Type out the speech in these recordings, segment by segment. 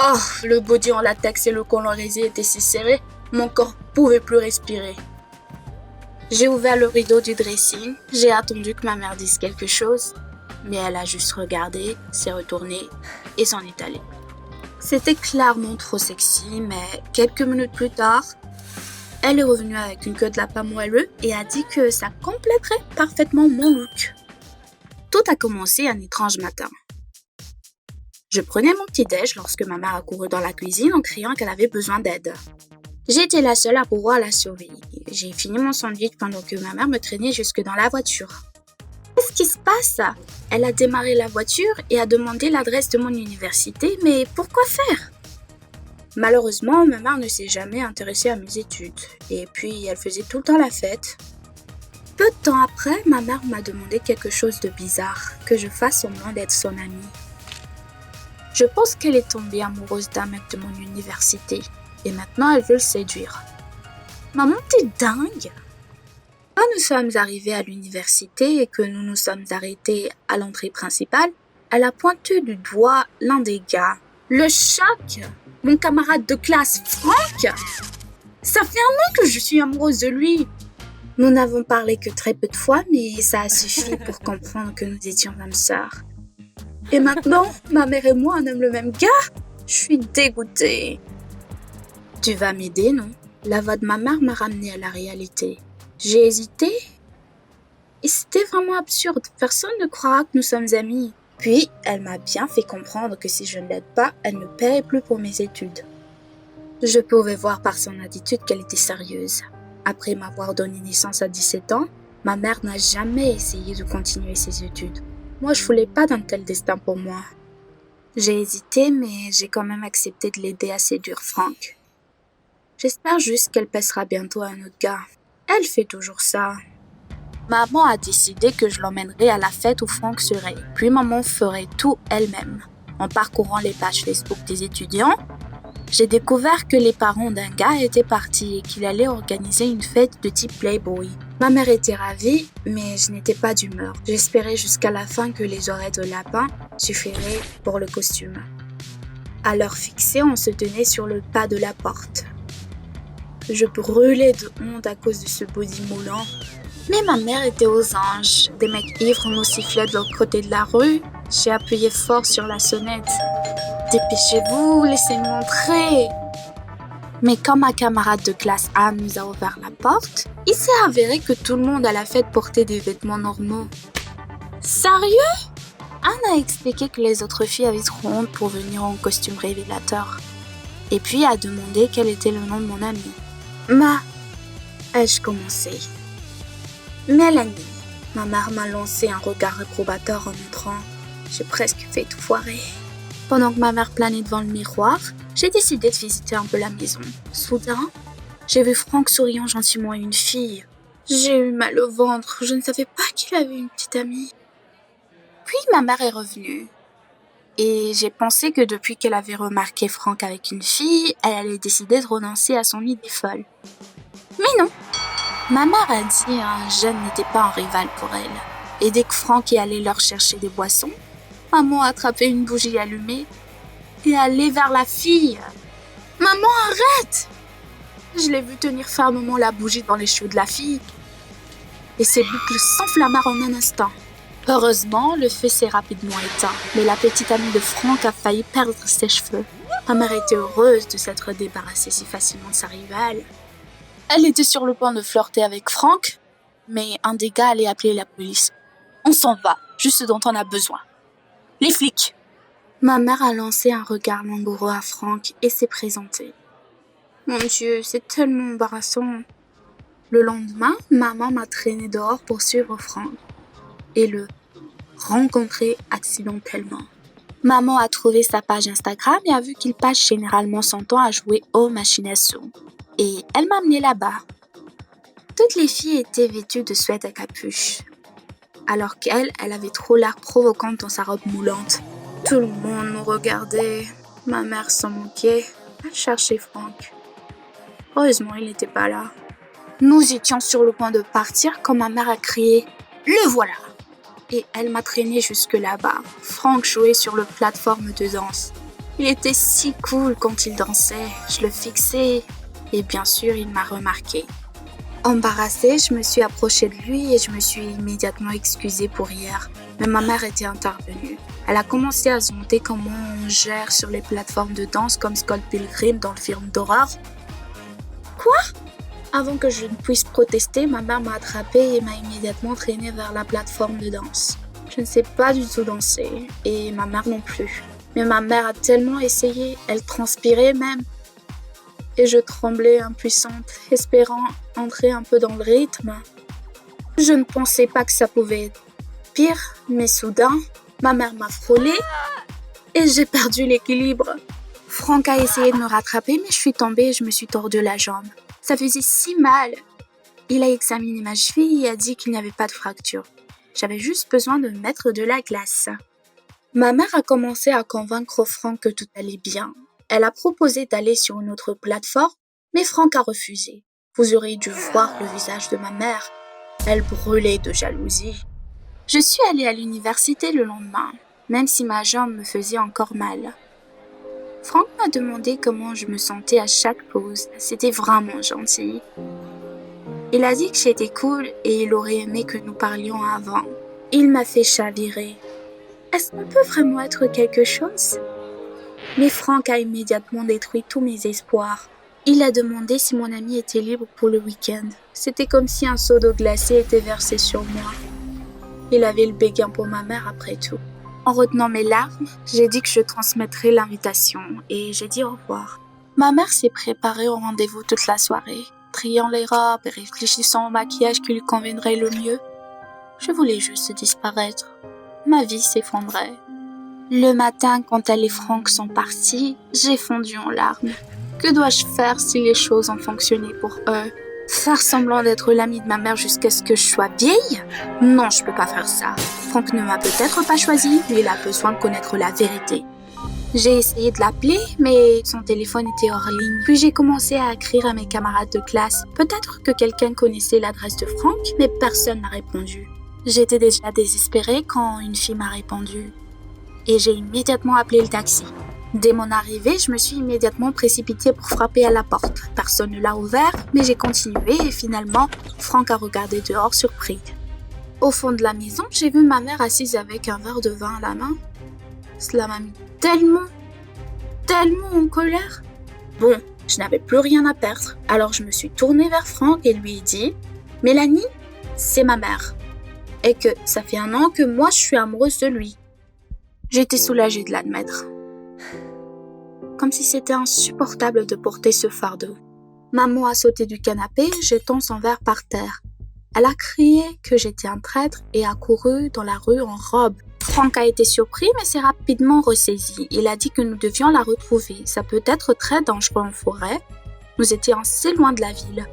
Oh, le body en latex et le colorisé étaient si serrés, mon corps pouvait plus respirer. J'ai ouvert le rideau du dressing, j'ai attendu que ma mère dise quelque chose, mais elle a juste regardé, s'est retournée et s'en est allée. C'était clairement trop sexy, mais quelques minutes plus tard, elle est revenue avec une queue de lapin moelleux et a dit que ça compléterait parfaitement mon look. Tout a commencé un étrange matin. Je prenais mon petit-déj lorsque ma mère a couru dans la cuisine en criant qu'elle avait besoin d'aide. J'étais la seule à pouvoir la surveiller. J'ai fini mon sandwich pendant que ma mère me traînait jusque dans la voiture. Qu'est-ce qui se passe? Elle a démarré la voiture et a demandé l'adresse de mon université, mais pourquoi faire? Malheureusement, ma mère ne s'est jamais intéressée à mes études, et puis elle faisait tout le temps la fête. Peu de temps après, ma mère m'a demandé quelque chose de bizarre, que je fasse semblant d'être son amie. Je pense qu'elle est tombée amoureuse d'un mec de mon université, et maintenant elle veut le séduire. Maman, t'es dingue! Quand nous sommes arrivés à l'université et que nous nous sommes arrêtés à l'entrée principale, elle a pointé du doigt l'un des gars. Le choc! Mon camarade de classe, Franck! Ça fait 1 an que je suis amoureuse de lui. Nous n'avons parlé que très peu de fois, mais ça a suffi pour comprendre que nous étions âmes sœurs. Et maintenant, ma mère et moi, on aime le même gars? Je suis dégoûtée. Tu vas m'aider, non? La voix de ma mère m'a ramenée à la réalité. J'ai hésité. Et c'était vraiment absurde. Personne ne croira que nous sommes amis. Puis, elle m'a bien fait comprendre que si je ne l'aide pas, elle ne paierait plus pour mes études. Je pouvais voir par son attitude qu'elle était sérieuse. Après m'avoir donné naissance à 17 ans, ma mère n'a jamais essayé de continuer ses études. Moi, je voulais pas d'un tel destin pour moi. J'ai hésité, mais j'ai quand même accepté de l'aider à séduire Franck. J'espère juste qu'elle passera bientôt à un autre gars. Elle fait toujours ça. Maman a décidé que je l'emmènerais à la fête où Franck serait. Puis maman ferait tout elle-même. En parcourant les pages Facebook des étudiants, j'ai découvert que les parents d'un gars étaient partis et qu'il allait organiser une fête de type Playboy. Ma mère était ravie, mais je n'étais pas d'humeur. J'espérais jusqu'à la fin que les oreilles de lapin suffiraient pour le costume. À l'heure fixée, on se tenait sur le pas de la porte. Je brûlais de honte à cause de ce body moulant. Mais ma mère était aux anges. Des mecs ivres nous sifflaient de l'autre côté de la rue. J'ai appuyé fort sur la sonnette. Dépêchez-vous, laissez-nous entrer. Mais quand ma camarade de classe Anne nous a ouvert la porte, il s'est avéré que tout le monde à la fête portait des vêtements normaux. Sérieux? Anne a expliqué que les autres filles avaient trop honte pour venir en costume révélateur. Et puis a demandé quel était le nom de mon amie. Ai-je commencé? Mélanie. Ma mère m'a lancé un regard réprobateur en entrant. J'ai presque fait tout foirer. Pendant que ma mère planait devant le miroir, j'ai décidé de visiter un peu la maison. Soudain, j'ai vu Franck souriant gentiment à une fille. J'ai eu mal au ventre, je ne savais pas qu'il avait une petite amie. Puis ma mère est revenue. Et j'ai pensé que depuis qu'elle avait remarqué Franck avec une fille, elle allait décider de renoncer à son idée folle. Mais non. Ma mère a dit un jeune n'était pas un rival pour elle. Et dès que Franck est allé leur chercher des boissons, maman a attrapé une bougie allumée et allé vers la fille. Maman, arrête! Je l'ai vu tenir fermement la bougie dans les cheveux de la fille. Et ses boucles s'enflammèrent en un instant. Heureusement, le feu s'est rapidement éteint, mais la petite amie de Franck a failli perdre ses cheveux. Ma mère était heureuse de s'être débarrassée si facilement de sa rivale. Elle était sur le point de flirter avec Franck, mais un des gars allait appeler la police. On s'en va, juste ce dont on a besoin. Les flics! Ma mère a lancé un regard langoureux à Franck et s'est présentée. Mon Dieu, c'est tellement embarrassant. Le lendemain, maman m'a traîné dehors pour suivre Franck et le rencontrer accidentellement. Maman a trouvé sa page Instagram et a vu qu'il passe généralement son temps à jouer aux machines à sous. Et elle m'a amenée là-bas. Toutes les filles étaient vêtues de sweats à capuche, alors qu'elle, elle avait trop l'air provocante dans sa robe moulante. Tout le monde nous regardait. Ma mère s'en moquait. Elle cherchait Franck. Heureusement, il n'était pas là. Nous étions sur le point de partir quand ma mère a crié « Le voilà !» Et elle m'a traîné jusque là-bas. Franck jouait sur le plateforme de danse. Il était si cool quand il dansait. Je le fixais et bien sûr, il m'a remarqué. Embarrassée, je me suis approchée de lui et je me suis immédiatement excusée pour hier. Mais ma mère était intervenue. Elle a commencé à se demander comment on gère sur les plateformes de danse comme Scott Pilgrim dans le film d'horreur. Quoi? Avant que je ne puisse protester, ma mère m'a attrapée et m'a immédiatement traînée vers la plateforme de danse. Je ne sais pas du tout danser et ma mère non plus. Mais ma mère a tellement essayé, elle transpirait même. Et je tremblais impuissante, espérant entrer un peu dans le rythme. Je ne pensais pas que ça pouvait être pire, mais soudain, ma mère m'a frôlée et j'ai perdu l'équilibre. Franck a essayé de me rattraper, mais je suis tombée et je me suis tordu la jambe. Ça faisait si mal. Il a examiné ma cheville et a dit qu'il n'y avait pas de fracture. J'avais juste besoin de mettre de la glace. Ma mère a commencé à convaincre Franck que tout allait bien. Elle a proposé d'aller sur une autre plateforme, mais Franck a refusé. Vous auriez dû voir le visage de ma mère. Elle brûlait de jalousie. Je suis allée à l'université le lendemain, même si ma jambe me faisait encore mal. Franck m'a demandé comment je me sentais à chaque pause. C'était vraiment gentil. Il a dit que j'étais cool et il aurait aimé que nous parlions avant. Il m'a fait chavirer. Est-ce qu'on peut vraiment être quelque chose? Mais Franck a immédiatement détruit tous mes espoirs. Il a demandé si mon ami était libre pour le week-end. C'était comme si un seau d'eau glacée était versé sur moi. Il avait le béguin pour ma mère après tout. En retenant mes larmes, j'ai dit que je transmettrais l'invitation et j'ai dit au revoir. Ma mère s'est préparée au rendez-vous toute la soirée, triant les robes et réfléchissant au maquillage qui lui conviendrait le mieux. Je voulais juste disparaître. Ma vie s'effondrait. Le matin, quand elle et Franck sont partis, j'ai fondu en larmes. Que dois-je faire si les choses ont fonctionné pour eux? Faire semblant d'être l'ami de ma mère jusqu'à ce que je sois vieille? Non, je peux pas faire ça. Franck ne m'a peut-être pas choisi, mais il a besoin de connaître la vérité. J'ai essayé de l'appeler, mais son téléphone était hors ligne. Puis j'ai commencé à écrire à mes camarades de classe. Peut-être que quelqu'un connaissait l'adresse de Franck, mais personne n'a répondu. J'étais déjà désespérée quand une fille m'a répondu. Et j'ai immédiatement appelé le taxi. Dès mon arrivée, je me suis immédiatement précipitée pour frapper à la porte. Personne ne l'a ouvert, mais j'ai continué et finalement, Franck a regardé dehors surpris. Au fond de la maison, j'ai vu ma mère assise avec un verre de vin à la main. Cela m'a mis tellement en colère. Bon, je n'avais plus rien à perdre, alors je me suis tournée vers Franck et lui ai dit « Mélanie, c'est ma mère. Et que ça fait 1 an que moi je suis amoureuse de lui. » J'étais soulagée de l'admettre. Comme si c'était insupportable de porter ce fardeau. Maman a sauté du canapé, jetant son verre par terre. Elle a crié que j'étais un traître et a couru dans la rue en robe. Franck a été surpris mais s'est rapidement ressaisi. Il a dit que nous devions la retrouver. Ça peut être très dangereux en forêt. Nous étions assez loin de la ville.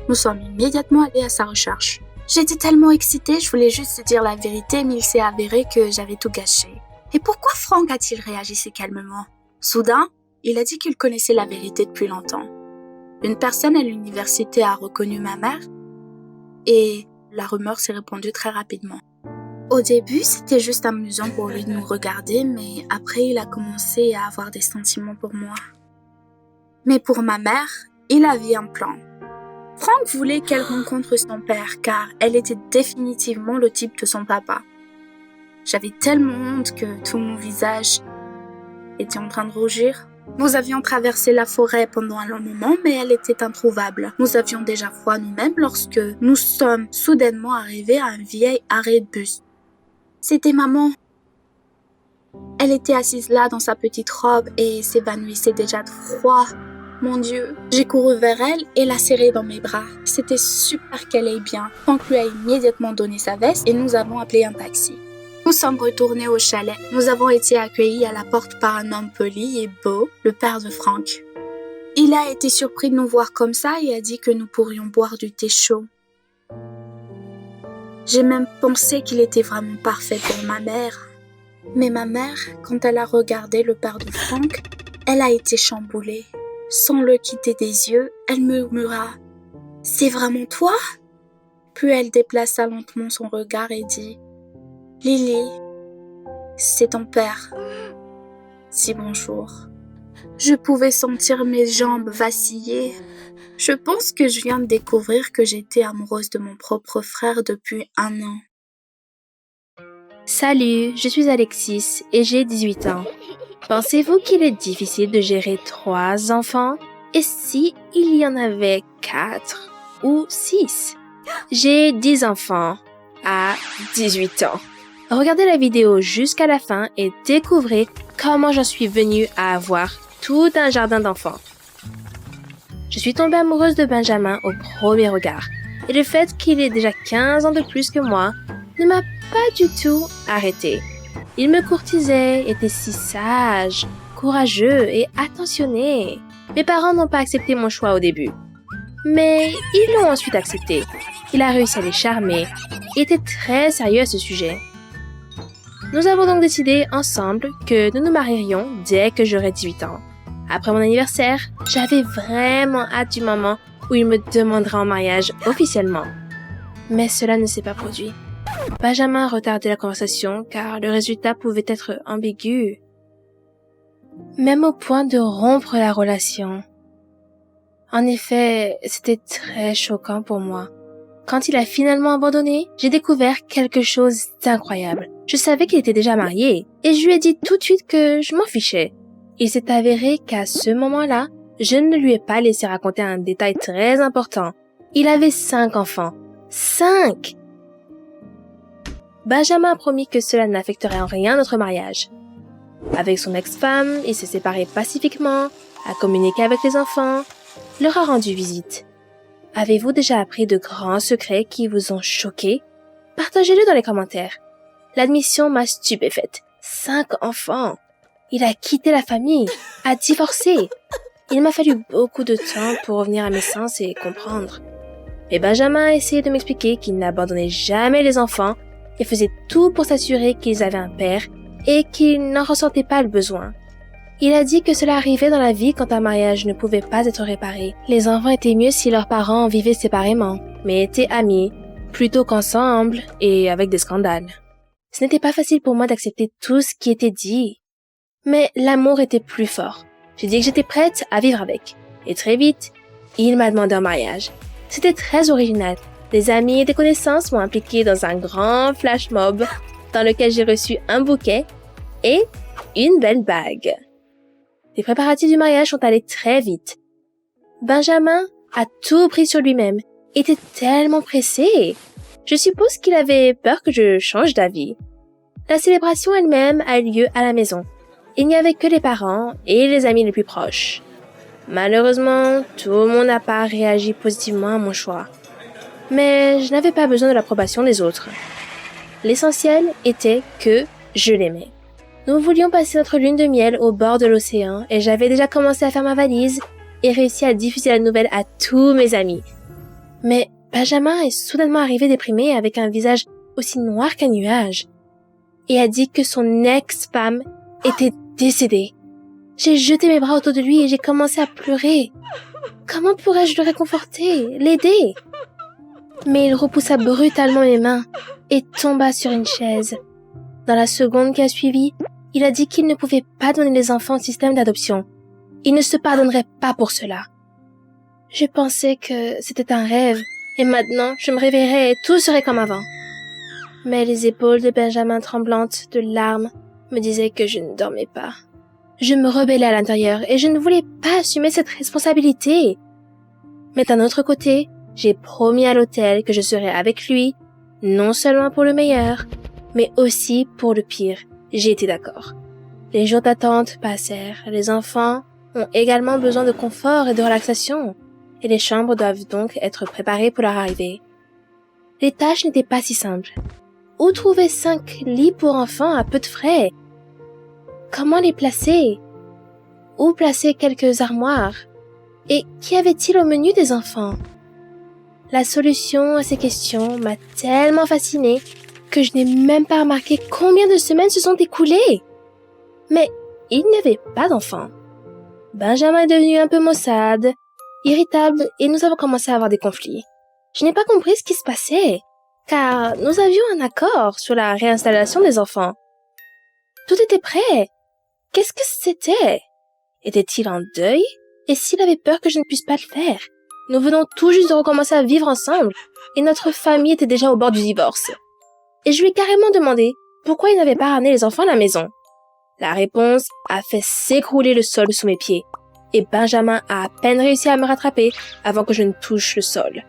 Nous sommes immédiatement allés à sa recherche. J'étais tellement excitée, je voulais juste dire la vérité, mais il s'est avéré que j'avais tout gâché. Et pourquoi Franck a-t-il réagi si calmement? Soudain, il a dit qu'il connaissait la vérité depuis longtemps. Une personne à l'université a reconnu ma mère et la rumeur s'est répandue très rapidement. Au début, c'était juste amusant pour lui de nous regarder, mais après, il a commencé à avoir des sentiments pour moi. Mais pour ma mère, il avait un plan. Franck voulait qu'elle rencontre son père car elle était définitivement le type de son papa. J'avais tellement honte que tout mon visage était en train de rougir. Nous avions traversé la forêt pendant un long moment, mais elle était introuvable. Nous avions déjà froid nous-mêmes lorsque nous sommes soudainement arrivés à un vieil arrêt de bus. C'était maman. Elle était assise là dans sa petite robe et s'évanouissait déjà de froid. Mon Dieu, j'ai couru vers elle et l'a serrée dans mes bras. C'était super qu'elle aille bien. Franck lui a immédiatement donné sa veste et nous avons appelé un taxi. Nous sommes retournés au chalet. Nous avons été accueillis à la porte par un homme poli et beau, le père de Franck. Il a été surpris de nous voir comme ça et a dit que nous pourrions boire du thé chaud. J'ai même pensé qu'il était vraiment parfait pour ma mère. Mais ma mère, quand elle a regardé le père de Franck, elle a été chamboulée. Sans le quitter des yeux, elle murmura « C'est vraiment toi ?» Puis elle déplaça lentement son regard et dit « Lily, c'est ton père. Dis bonjour. » Je pouvais sentir mes jambes vaciller. Je pense que je viens de découvrir que j'étais amoureuse de mon propre frère depuis 1 an. Salut, je suis Alexis et j'ai 18 ans. Pensez-vous qu'il est difficile de gérer 3 enfants? Et si il y en avait 4 ou 6? J'ai 10 enfants à 18 ans. Regardez la vidéo jusqu'à la fin et découvrez comment j'en suis venue à avoir tout un jardin d'enfants. Je suis tombée amoureuse de Benjamin au premier regard. Et le fait qu'il ait déjà 15 ans de plus que moi ne m'a pas du tout arrêtée. Il me courtisait, était si sage, courageux et attentionné. Mes parents n'ont pas accepté mon choix au début. Mais ils l'ont ensuite accepté. Il a réussi à les charmer et était très sérieux à ce sujet. Nous avons donc décidé ensemble que nous nous marierions dès que j'aurais 18 ans. Après mon anniversaire, j'avais vraiment hâte du moment où il me demandera en mariage officiellement. Mais cela ne s'est pas produit. Benjamin retardait la conversation car le résultat pouvait être ambigu. Même au point de rompre la relation. En effet, c'était très choquant pour moi. Quand il a finalement abandonné, j'ai découvert quelque chose d'incroyable. Je savais qu'il était déjà marié et je lui ai dit tout de suite que je m'en fichais. Il s'est avéré qu'à ce moment-là, je ne lui ai pas laissé raconter un détail très important. Il avait 5 enfants. 5! Benjamin a promis que cela n'affecterait en rien notre mariage. Avec son ex-femme, il s'est séparé pacifiquement, a communiqué avec les enfants, leur a rendu visite. Avez-vous déjà appris de grands secrets qui vous ont choqué? Partagez-le dans les commentaires. L'admission m'a stupéfaite. 5 enfants. Il a quitté la famille, a divorcé. Il m'a fallu beaucoup de temps pour revenir à mes sens et comprendre. Mais Benjamin a essayé de m'expliquer qu'il n'abandonnait jamais les enfants et faisait tout pour s'assurer qu'ils avaient un père et qu'ils n'en ressentaient pas le besoin. Il a dit que cela arrivait dans la vie quand un mariage ne pouvait pas être réparé. Les enfants étaient mieux si leurs parents vivaient séparément, mais étaient amis, plutôt qu'ensemble et avec des scandales. Ce n'était pas facile pour moi d'accepter tout ce qui était dit. Mais l'amour était plus fort. J'ai dit que j'étais prête à vivre avec. Et très vite, il m'a demandé un mariage. C'était très original. Des amis et des connaissances m'ont impliqué dans un grand flash mob dans lequel j'ai reçu un bouquet et une belle bague. Les préparatifs du mariage sont allés très vite. Benjamin a tout pris sur lui-même, était tellement pressé. Je suppose qu'il avait peur que je change d'avis. La célébration elle-même a eu lieu à la maison. Il n'y avait que les parents et les amis les plus proches. Malheureusement, tout le monde n'a pas réagi positivement à mon choix. Mais je n'avais pas besoin de l'approbation des autres. L'essentiel était que je l'aimais. Nous voulions passer notre lune de miel au bord de l'océan et j'avais déjà commencé à faire ma valise et réussi à diffuser la nouvelle à tous mes amis. Mais Benjamin est soudainement arrivé déprimé avec un visage aussi noir qu'un nuage et a dit que son ex-femme était décédée. J'ai jeté mes bras autour de lui et j'ai commencé à pleurer. Comment pourrais-je le réconforter, l'aider? Mais il repoussa brutalement mes mains et tomba sur une chaise. Dans la seconde qui a suivi, il a dit qu'il ne pouvait pas donner les enfants au système d'adoption. Il ne se pardonnerait pas pour cela. Je pensais que c'était un rêve et maintenant je me réveillerais et tout serait comme avant. Mais les épaules de Benjamin tremblantes de larmes me disaient que je ne dormais pas. Je me rebellais à l'intérieur et je ne voulais pas assumer cette responsabilité. Mais d'un autre côté, j'ai promis à l'hôtel que je serais avec lui, non seulement pour le meilleur, mais aussi pour le pire. J'ai été d'accord. Les jours d'attente passèrent. Les enfants ont également besoin de confort et de relaxation, et les chambres doivent donc être préparées pour leur arrivée. Les tâches n'étaient pas si simples. Où trouver 5 lits pour enfants à peu de frais? Comment les placer? Où placer quelques armoires? Et qu'y avait-il au menu des enfants? La solution à ces questions m'a tellement fascinée que je n'ai même pas remarqué combien de semaines se sont écoulées. Mais il n'y avait pas d'enfants. Benjamin est devenu un peu maussade, irritable et nous avons commencé à avoir des conflits. Je n'ai pas compris ce qui se passait, car nous avions un accord sur la réinstallation des enfants. Tout était prêt. Qu'est-ce que c'était? Était-il en deuil? Et s'il avait peur que je ne puisse pas le faire? Nous venons tout juste de recommencer à vivre ensemble et notre famille était déjà au bord du divorce. Et je lui ai carrément demandé pourquoi il n'avait pas ramené les enfants à la maison. La réponse a fait s'écrouler le sol sous mes pieds et Benjamin a à peine réussi à me rattraper avant que je ne touche le sol.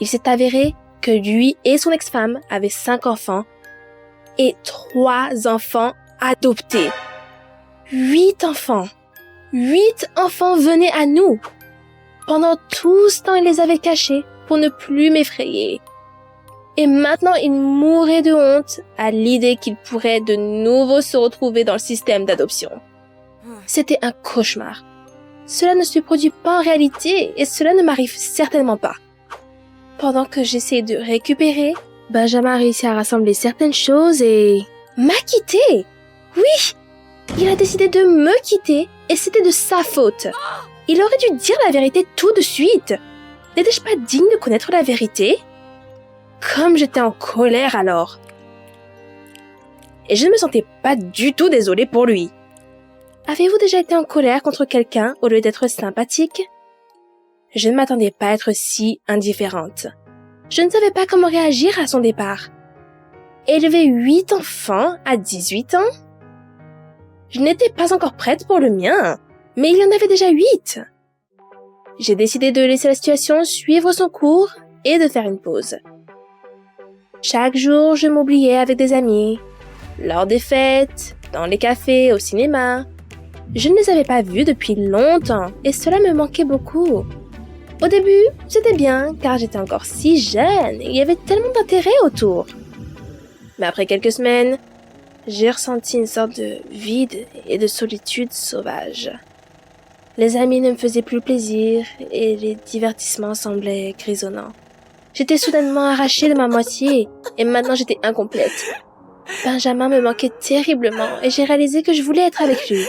Il s'est avéré que lui et son ex-femme avaient 5 enfants et 3 enfants adoptés. 8 enfants. 8 enfants venaient à nous. Pendant tout ce temps, il les avait cachés pour ne plus m'effrayer. Et maintenant, il mourait de honte à l'idée qu'il pourrait de nouveau se retrouver dans le système d'adoption. C'était un cauchemar. Cela ne se produit pas en réalité et cela ne m'arrive certainement pas. Pendant que j'essayais de récupérer, Benjamin a réussi à rassembler certaines choses et m'a quitté. Oui, il a décidé de me quitter et c'était de sa faute. Il aurait dû dire la vérité tout de suite. N'étais-je pas digne de connaître la vérité? Comme j'étais en colère alors. Et je ne me sentais pas du tout désolée pour lui. Avez-vous déjà été en colère contre quelqu'un au lieu d'être sympathique? Je ne m'attendais pas à être si indifférente. Je ne savais pas comment réagir à son départ. Élever 8 enfants à 18 ans? Je n'étais pas encore prête pour le mien, mais il y en avait déjà 8. J'ai décidé de laisser la situation suivre son cours et de faire une pause. Chaque jour, je m'oubliais avec des amis, lors des fêtes, dans les cafés, au cinéma. Je ne les avais pas vus depuis longtemps et cela me manquait beaucoup. Au début, c'était bien car j'étais encore si jeune et il y avait tellement d'intérêt autour. Mais après quelques semaines, j'ai ressenti une sorte de vide et de solitude sauvage. Les amis ne me faisaient plus plaisir et les divertissements semblaient grisonnants. J'étais soudainement arrachée de ma moitié et maintenant j'étais incomplète. Benjamin me manquait terriblement et j'ai réalisé que je voulais être avec lui.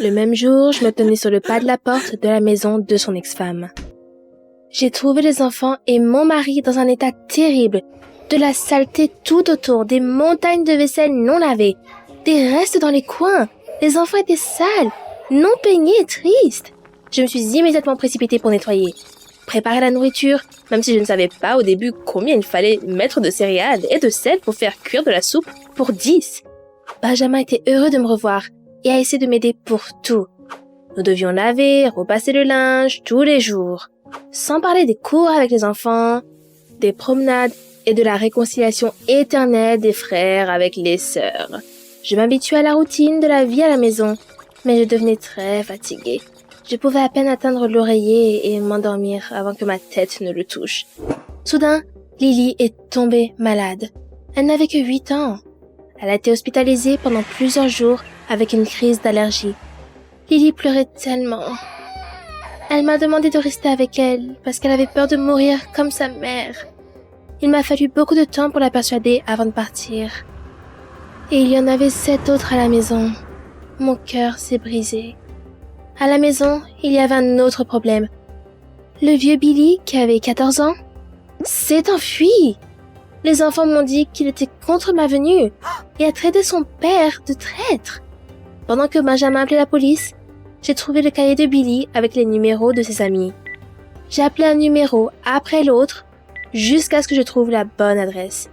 Le même jour, je me tenais sur le pas de la porte de la maison de son ex-femme. J'ai trouvé les enfants et mon mari dans un état terrible, de la saleté tout autour, des montagnes de vaisselle non lavée, des restes dans les coins. Les enfants étaient sales, non peignés, tristes. Je me suis immédiatement précipitée pour nettoyer. Préparer la nourriture, même si je ne savais pas au début combien il fallait mettre de céréales et de sel pour faire cuire de la soupe pour 10. Benjamin était heureux de me revoir et a essayé de m'aider pour tout. Nous devions laver, repasser le linge tous les jours, sans parler des cours avec les enfants, des promenades et de la réconciliation éternelle des frères avec les sœurs. Je m'habituais à la routine de la vie à la maison, mais je devenais très fatiguée. Je pouvais à peine atteindre l'oreiller et m'endormir avant que ma tête ne le touche. Soudain, Lily est tombée malade. Elle n'avait que 8 ans. Elle a été hospitalisée pendant plusieurs jours avec une crise d'allergie. Lily pleurait tellement. Elle m'a demandé de rester avec elle parce qu'elle avait peur de mourir comme sa mère. Il m'a fallu beaucoup de temps pour la persuader avant de partir. Et il y en avait 7 autres à la maison. Mon cœur s'est brisé. À la maison, il y avait un autre problème. Le vieux Billy, qui avait 14 ans, s'est enfui. Les enfants m'ont dit qu'il était contre ma venue et a traité son père de traître. Pendant que Benjamin appelait la police, j'ai trouvé le cahier de Billy avec les numéros de ses amis. J'ai appelé un numéro après l'autre jusqu'à ce que je trouve la bonne adresse.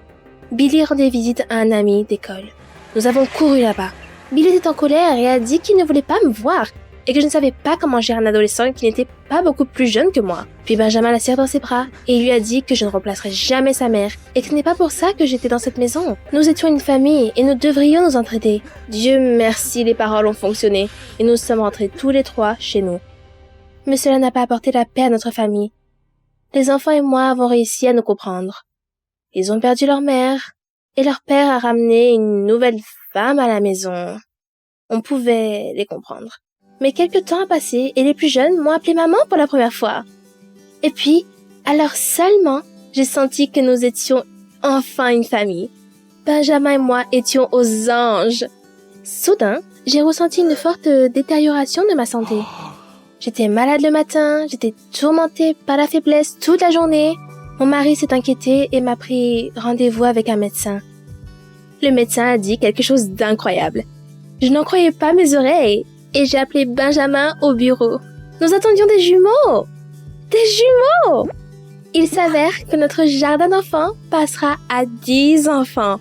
Billy rendait visite à un ami d'école. Nous avons couru là-bas. Billy était en colère et a dit qu'il ne voulait pas me voir et que je ne savais pas comment gérer un adolescent qui n'était pas beaucoup plus jeune que moi. Puis Benjamin la serre dans ses bras et lui a dit que je ne remplacerais jamais sa mère et que ce n'est pas pour ça que j'étais dans cette maison. Nous étions une famille et nous devrions nous entraider. Dieu merci, les paroles ont fonctionné et nous sommes rentrés tous les 3 chez nous. Mais cela n'a pas apporté la paix à notre famille. Les enfants et moi avons réussi à nous comprendre. Ils ont perdu leur mère et leur père a ramené une nouvelle femme à la maison. On pouvait les comprendre. Mais quelques temps a passé et les plus jeunes m'ont appelé maman pour la première fois. Et puis, alors seulement, j'ai senti que nous étions enfin une famille. Benjamin et moi étions aux anges. Soudain, j'ai ressenti une forte détérioration de ma santé. J'étais malade le matin, j'étais tourmentée par la faiblesse toute la journée. Mon mari s'est inquiété et m'a pris rendez-vous avec un médecin. Le médecin a dit quelque chose d'incroyable. Je n'en croyais pas mes oreilles. et j'ai appelé Benjamin au bureau. Nous attendions des jumeaux! Des jumeaux! Il s'avère que notre jardin d'enfants passera à 10 enfants.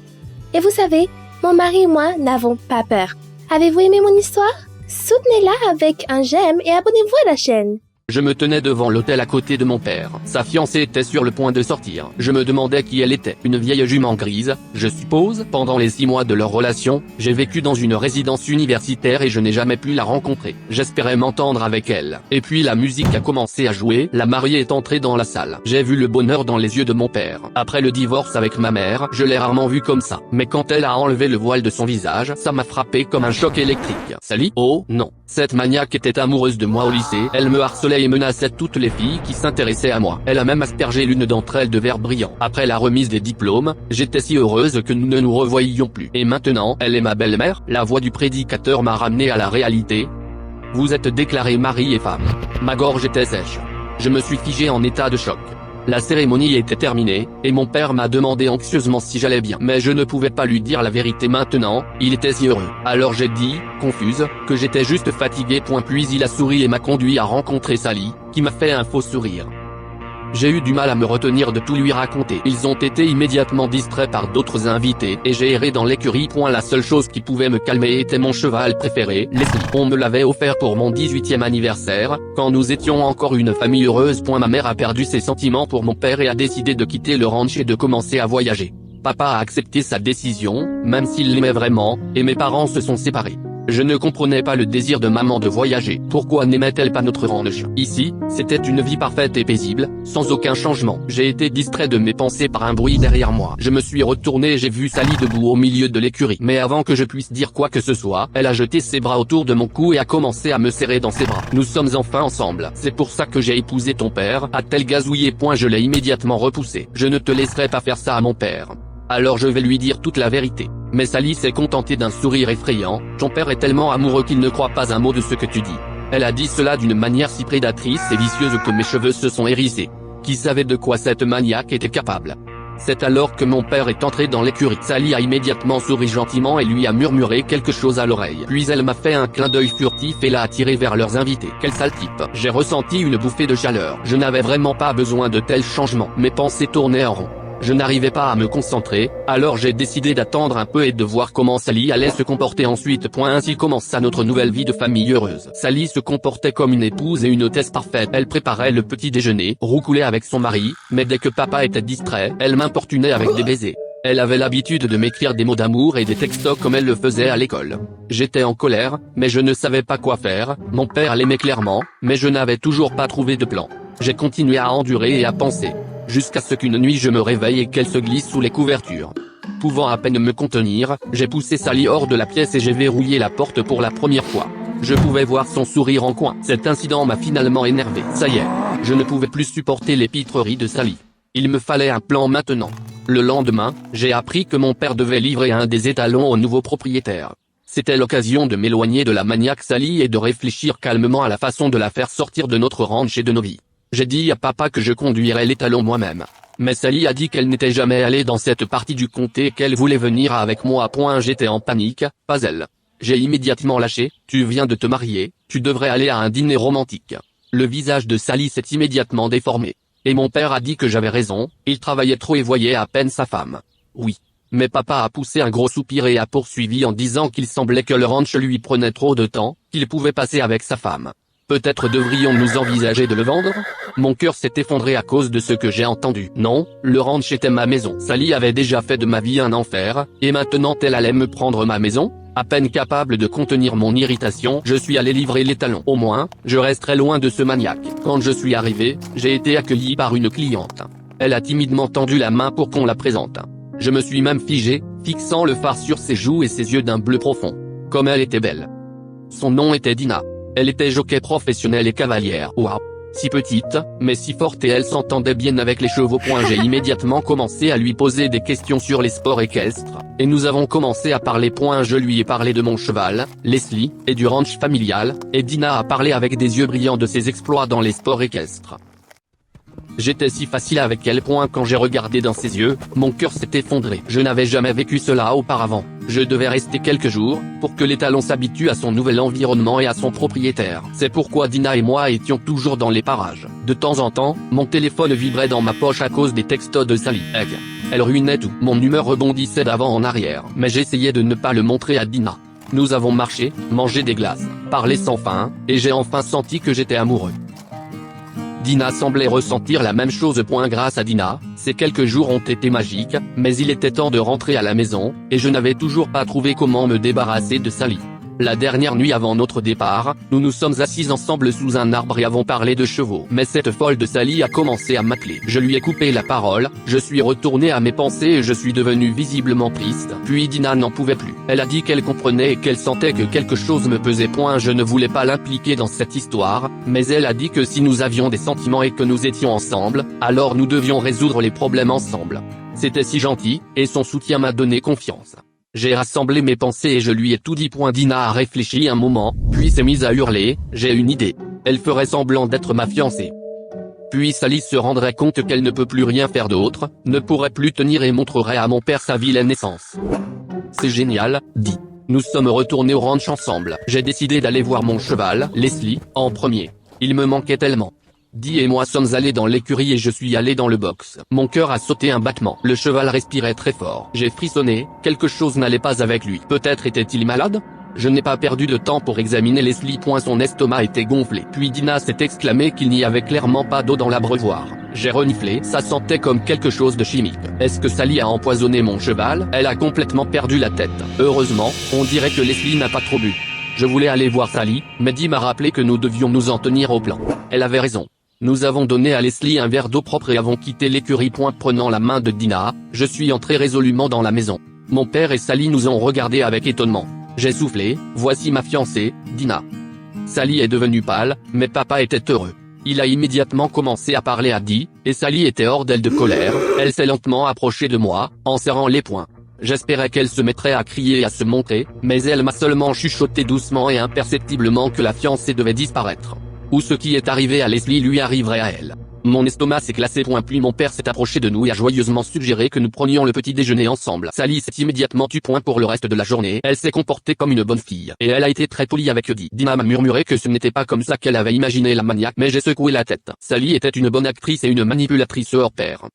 Et vous savez, mon mari et moi n'avons pas peur. Avez-vous aimé mon histoire? Soutenez-la avec un j'aime et abonnez-vous à la chaîne. Je me tenais devant l'hôtel à côté de mon père. Sa fiancée était sur le point de sortir. Je me demandais qui elle était. Une vieille jument grise, je suppose. Pendant les 6 mois de leur relation, j'ai vécu dans une résidence universitaire et je n'ai jamais pu la rencontrer. J'espérais m'entendre avec elle. Et puis la musique a commencé à jouer, la mariée est entrée dans la salle. J'ai vu le bonheur dans les yeux de mon père. Après le divorce avec ma mère, je l'ai rarement vue comme ça. Mais quand elle a enlevé le voile de son visage, ça m'a frappé comme un choc électrique. Sally? Oh, non. Cette maniaque était amoureuse de moi au lycée, elle me harcelait et menaçait toutes les filles qui s'intéressaient à moi. Elle a même aspergé l'une d'entre elles de verre brillant. Après la remise des diplômes, j'étais si heureuse que nous ne nous revoyions plus. Et maintenant, elle est ma belle-mère. La voix du prédicateur m'a ramené à la réalité. Vous êtes déclarés mari et femme. Ma gorge était sèche. Je me suis figé en état de choc. La cérémonie était terminée, et mon père m'a demandé anxieusement si j'allais bien. Mais je ne pouvais pas lui dire la vérité maintenant, il était si heureux. Alors j'ai dit, confuse, que j'étais juste fatigué. Puis il a souri et m'a conduit à rencontrer Sally, qui m'a fait un faux sourire. J'ai eu du mal à me retenir de tout lui raconter. Ils ont été immédiatement distraits par d'autres invités, et j'ai erré dans l'écurie. La seule chose qui pouvait me calmer était mon cheval préféré, Leslie. On me l'avait offert pour mon 18e anniversaire, quand nous étions encore une famille heureuse. Ma mère a perdu ses sentiments pour mon père et a décidé de quitter le ranch et de commencer à voyager. Papa a accepté sa décision, même s'il l'aimait vraiment, et mes parents se sont séparés. Je ne comprenais pas le désir de maman de voyager. Pourquoi n'aimait-elle pas notre ranch? Ici, c'était une vie parfaite et paisible, sans aucun changement. J'ai été distrait de mes pensées par un bruit derrière moi. Je me suis retourné et j'ai vu Sally debout au milieu de l'écurie. Mais avant que je puisse dire quoi que ce soit, elle a jeté ses bras autour de mon cou et a commencé à me serrer dans ses bras. Nous sommes enfin ensemble. C'est pour ça que j'ai épousé ton père, a-t-elle gazouillé. Je l'ai immédiatement repoussé. Je ne te laisserai pas faire ça à mon père. Alors je vais lui dire toute la vérité. Mais Sally s'est contentée d'un sourire effrayant. Ton père est tellement amoureux qu'il ne croit pas un mot de ce que tu dis. Elle a dit cela d'une manière si prédatrice et vicieuse que mes cheveux se sont hérissés. Qui savait de quoi cette maniaque était capable? C'est alors que mon père est entré dans l'écurie. Sally a immédiatement souri gentiment et lui a murmuré quelque chose à l'oreille. Puis elle m'a fait un clin d'œil furtif et l'a attiré vers leurs invités. Quel sale type. J'ai ressenti une bouffée de chaleur. Je n'avais vraiment pas besoin de tels changements. Mes pensées tournaient en rond. Je n'arrivais pas à me concentrer, alors j'ai décidé d'attendre un peu et de voir comment Sally allait se comporter ensuite. Ainsi commença notre nouvelle vie de famille heureuse. Sally se comportait comme une épouse et une hôtesse parfaite. Elle préparait le petit déjeuner, roucoulait avec son mari, mais dès que papa était distrait, elle m'importunait avec des baisers. Elle avait l'habitude de m'écrire des mots d'amour et des textos comme elle le faisait à l'école. J'étais en colère, mais je ne savais pas quoi faire. Mon père l'aimait clairement, mais je n'avais toujours pas trouvé de plan. J'ai continué à endurer et à penser. Jusqu'à ce qu'une nuit je me réveille et qu'elle se glisse sous les couvertures. Pouvant à peine me contenir, j'ai poussé Sally hors de la pièce et j'ai verrouillé la porte pour la première fois. Je pouvais voir son sourire en coin. Cet incident m'a finalement énervé. Ça y est, je ne pouvais plus supporter les pitreries de Sally. Il me fallait un plan maintenant. Le lendemain, j'ai appris que mon père devait livrer un des étalons au nouveau propriétaire. C'était l'occasion de m'éloigner de la maniaque Sally et de réfléchir calmement à la façon de la faire sortir de notre ranch et de nos vies. J'ai dit à papa que je conduirais l'étalon moi-même. Mais Sally a dit qu'elle n'était jamais allée dans cette partie du comté et qu'elle voulait venir avec moi. J'étais en panique, pas elle. J'ai immédiatement lâché, tu viens de te marier, tu devrais aller à un dîner romantique. Le visage de Sally s'est immédiatement déformé. Et mon père a dit que j'avais raison, il travaillait trop et voyait à peine sa femme. Oui. Mais papa a poussé un gros soupir et a poursuivi en disant qu'il semblait que le ranch lui prenait trop de temps, qu'il pouvait passer avec sa femme. Peut-être devrions-nous envisager de le vendre? Mon cœur s'est effondré à cause de ce que j'ai entendu. Non, le ranch était ma maison. Sally avait déjà fait de ma vie un enfer, et maintenant elle allait me prendre ma maison? À peine capable de contenir mon irritation, je suis allé livrer l'étalon. Au moins, je resterai loin de ce maniaque. Quand je suis arrivé, j'ai été accueilli par une cliente. Elle a timidement tendu la main pour qu'on la présente. Je me suis même figé, fixant le phare sur ses joues et ses yeux d'un bleu profond. Comme elle était belle. Son nom était Dina. Elle était jockey professionnelle et cavalière. Waouh! Si petite, mais si forte et elle s'entendait bien avec les chevaux. J'ai immédiatement commencé à lui poser des questions sur les sports équestres, et nous avons commencé à parler. Je lui ai parlé de mon cheval, Leslie, et du ranch familial, et Dina a parlé avec des yeux brillants de ses exploits dans les sports équestres. J'étais si facile avec elle point quand j'ai regardé dans ses yeux, mon cœur s'est effondré. Je n'avais jamais vécu cela auparavant. Je devais rester quelques jours, pour que l'étalon s'habitue à son nouvel environnement et à son propriétaire. C'est pourquoi Dina et moi étions toujours dans les parages. De temps en temps, mon téléphone vibrait dans ma poche à cause des textos de Sally. Elle ruinait tout. Mon humeur rebondissait d'avant en arrière, mais j'essayais de ne pas le montrer à Dina. Nous avons marché, mangé des glaces, parlé sans fin, et j'ai enfin senti que j'étais amoureux. Dina semblait ressentir la même chose. Grâce à Dina, ces quelques jours ont été magiques, mais il était temps de rentrer à la maison, et je n'avais toujours pas trouvé comment me débarrasser de Sally. La dernière nuit avant notre départ, nous nous sommes assis ensemble sous un arbre et avons parlé de chevaux. Mais cette folle de Sally a commencé à m'appeler. Je lui ai coupé la parole, je suis retourné à mes pensées et je suis devenu visiblement triste. Puis Dina n'en pouvait plus. Elle a dit qu'elle comprenait et qu'elle sentait que quelque chose me pesait. Je ne voulais pas l'impliquer dans cette histoire, mais elle a dit que si nous avions des sentiments et que nous étions ensemble, alors nous devions résoudre les problèmes ensemble. C'était si gentil, et son soutien m'a donné confiance. J'ai rassemblé mes pensées et je lui ai tout dit. Dina a réfléchi un moment, puis s'est mise à hurler. J'ai une idée. Elle ferait semblant d'être ma fiancée. Puis Sally se rendrait compte qu'elle ne peut plus rien faire d'autre, ne pourrait plus tenir et montrerait à mon père sa vilaine essence. C'est génial, dit. Nous sommes retournés au ranch ensemble. J'ai décidé d'aller voir mon cheval, Leslie, en premier. Il me manquait tellement. Dee et moi sommes allés dans l'écurie et je suis allé dans le box. Mon cœur a sauté un battement. Le cheval respirait très fort. J'ai frissonné, quelque chose n'allait pas avec lui. Peut-être était-il malade ? Je n'ai pas perdu de temps pour examiner Leslie. Son estomac était gonflé. Puis Dina s'est exclamé qu'il n'y avait clairement pas d'eau dans l'abreuvoir. J'ai reniflé, ça sentait comme quelque chose de chimique. Est-ce que Sally a empoisonné mon cheval ? Elle a complètement perdu la tête. Heureusement, on dirait que Leslie n'a pas trop bu. Je voulais aller voir Sally, mais Dee m'a rappelé que nous devions nous en tenir au plan. Elle avait raison. Nous avons donné à Leslie un verre d'eau propre et avons quitté l'écurie. Prenant la main de Dina, je suis entré résolument dans la maison. Mon père et Sally nous ont regardés avec étonnement. J'ai soufflé, voici ma fiancée, Dina. Sally est devenue pâle, mais papa était heureux. Il a immédiatement commencé à parler à Dee, et Sally était hors d'elle de colère. Elle s'est lentement approchée de moi, en serrant les poings. J'espérais qu'elle se mettrait à crier et à se montrer, mais elle m'a seulement chuchoté doucement et imperceptiblement que la fiancée devait disparaître. Ou ce qui est arrivé à Leslie lui arriverait à elle. Mon estomac s'est glacé. Puis mon père s'est approché de nous et a joyeusement suggéré que nous prenions le petit déjeuner ensemble. Sally s'est immédiatement tue. Pour le reste de la journée, elle s'est comportée comme une bonne fille. Et elle a été très polie avec Dee. Dina m'a murmuré que ce n'était pas comme ça qu'elle avait imaginé la maniaque, mais j'ai secoué la tête. Sally était une bonne actrice et une manipulatrice hors pair.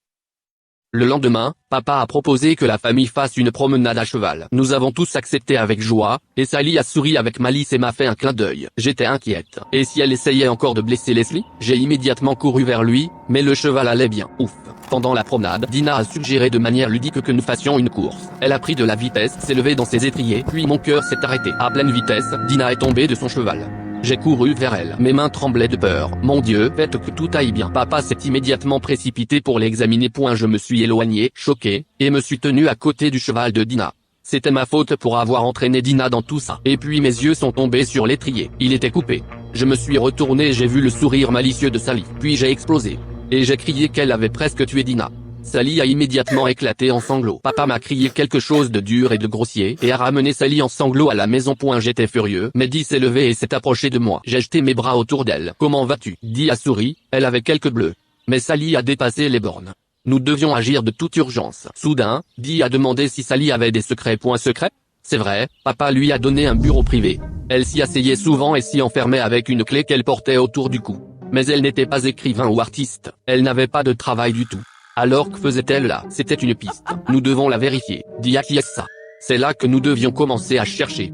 Le lendemain, papa a proposé que la famille fasse une promenade à cheval. Nous avons tous accepté avec joie, et Sally a souri avec malice et m'a fait un clin d'œil. J'étais inquiète. Et si elle essayait encore de blesser Leslie ? J'ai immédiatement couru vers lui, mais le cheval allait bien. Ouf. Pendant la promenade, Dina a suggéré de manière ludique que nous fassions une course. Elle a pris de la vitesse, s'est levée dans ses étriers, puis mon cœur s'est arrêté. À pleine vitesse, Dina est tombée de son cheval. J'ai couru vers elle. Mes mains tremblaient de peur. Mon Dieu, faites que tout aille bien. Papa s'est immédiatement précipité pour l'examiner. Je me suis éloigné, choqué, et me suis tenu à côté du cheval de Dina. C'était ma faute pour avoir entraîné Dina dans tout ça. Et puis mes yeux sont tombés sur l'étrier. Il était coupé. Je me suis retourné et j'ai vu le sourire malicieux de Sally. Puis j'ai explosé. Et j'ai crié qu'elle avait presque tué Dina. Sally a immédiatement éclaté en sanglots. Papa m'a crié quelque chose de dur et de grossier et a ramené Sally en sanglots à la maison. J'étais furieux, mais Dee s'est levée et s'est approchée de moi. J'ai jeté mes bras autour d'elle. Comment vas-tu ? Dee a souri, elle avait quelques bleus. Mais Sally a dépassé les bornes. Nous devions agir de toute urgence. Soudain, Dee a demandé si Sally avait des secrets. Secrets ? C'est vrai, papa lui a donné un bureau privé. Elle s'y asseyait souvent et s'y enfermait avec une clé qu'elle portait autour du cou. Mais elle n'était pas écrivain ou artiste. Elle n'avait pas de travail du tout. Alors que faisait-elle là ? C'était une piste. Nous devons la vérifier. Dee acquiesça. C'est là que nous devions commencer à chercher.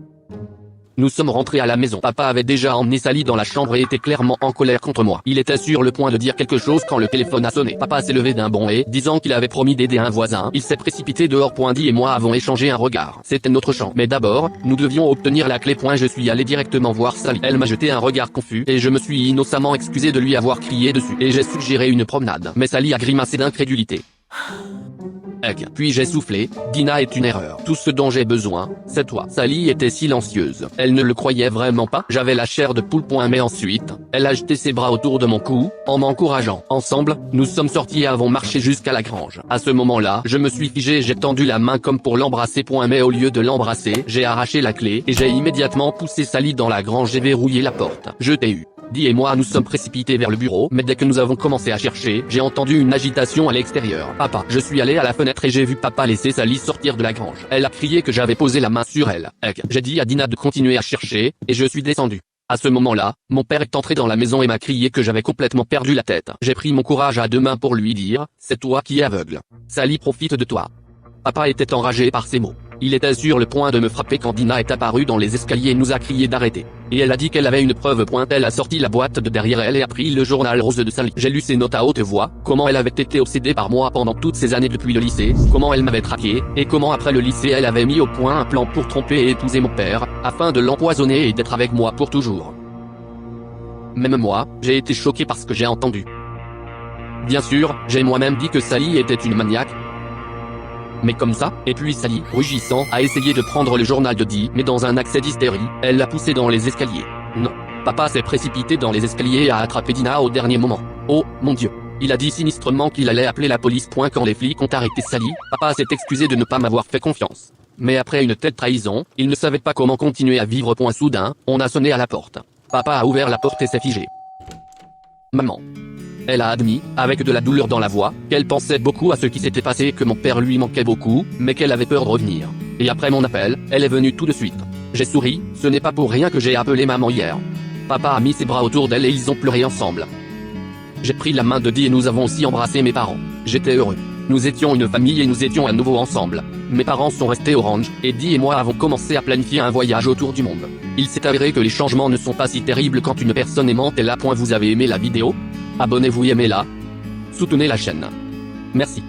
Nous sommes rentrés à la maison. Papa avait déjà emmené Sally dans la chambre et était clairement en colère contre moi. Il était sur le point de dire quelque chose quand le téléphone a sonné. Papa s'est levé d'un bond et, disant qu'il avait promis d'aider un voisin, il s'est précipité dehors. Dee et moi avons échangé un regard. C'était notre champ. Mais d'abord, nous devions obtenir la clé. Je suis allé directement voir Sally. Elle m'a jeté un regard confus et je me suis innocemment excusé de lui avoir crié dessus. Et j'ai suggéré une promenade. Mais Sally a grimacé d'incrédulité. Puis j'ai soufflé, Dina est une erreur. Tout ce dont j'ai besoin, c'est toi. Sally était silencieuse. Elle ne le croyait vraiment pas. J'avais la chair de poule. Mais ensuite, elle a jeté ses bras autour de mon cou, en m'encourageant. Ensemble, nous sommes sortis et avons marché jusqu'à la grange. À ce moment-là, je me suis figé et j'ai tendu la main comme pour l'embrasser. Mais au lieu de l'embrasser, j'ai arraché la clé et j'ai immédiatement poussé Sally dans la grange et verrouillé la porte. Je t'ai eu. Di et moi nous sommes précipités vers le bureau, mais dès que nous avons commencé à chercher, j'ai entendu une agitation à l'extérieur. Papa, je suis allé à la fenêtre et j'ai vu papa laisser Sally sortir de la grange. Elle a crié que j'avais posé la main sur elle. J'ai dit à Dina de continuer à chercher, et je suis descendu. À ce moment-là, mon père est entré dans la maison et m'a crié que j'avais complètement perdu la tête. J'ai pris mon courage à deux mains pour lui dire, c'est toi qui es aveugle. Sally profite de toi. Papa était enragé par ces mots. Il était sur le point de me frapper quand Dina est apparue dans les escaliers et nous a crié d'arrêter. Et elle a dit qu'elle avait une preuve. Elle a sorti la boîte de derrière elle et a pris le journal rose de Sally. J'ai lu ses notes à haute voix, comment elle avait été obsédée par moi pendant toutes ces années depuis le lycée, comment elle m'avait traqué, et comment après le lycée elle avait mis au point un plan pour tromper et épouser mon père, afin de l'empoisonner et d'être avec moi pour toujours. Même moi, j'ai été choqué par ce que j'ai entendu. Bien sûr, j'ai moi-même dit que Sally était une maniaque. Mais comme ça, et puis Sally, rugissant, a essayé de prendre le journal de Di, mais dans un accès d'hystérie, elle l'a poussé dans les escaliers. Non. Papa s'est précipité dans les escaliers et a attrapé Dina au dernier moment. Oh, mon Dieu. Il a dit sinistrement qu'il allait appeler la police. Quand les flics ont arrêté Sally, papa s'est excusé de ne pas m'avoir fait confiance. Mais après une telle trahison, il ne savait pas comment continuer à vivre. Soudain, on a sonné à la porte. Papa a ouvert la porte et s'est figé. Maman. Elle a admis, avec de la douleur dans la voix, qu'elle pensait beaucoup à ce qui s'était passé et que mon père lui manquait beaucoup, mais qu'elle avait peur de revenir. Et après mon appel, elle est venue tout de suite. J'ai souri, ce n'est pas pour rien que j'ai appelé maman hier. Papa a mis ses bras autour d'elle et ils ont pleuré ensemble. J'ai pris la main de Di et nous avons aussi embrassé mes parents. J'étais heureux. Nous étions une famille et nous étions à nouveau ensemble. Mes parents sont restés Orange, et Di et moi avons commencé à planifier un voyage autour du monde. Il s'est avéré que les changements ne sont pas si terribles quand une personne aimante est là. Vous avez aimé la vidéo ? Abonnez-vous et aimez-la. Soutenez la chaîne. Merci.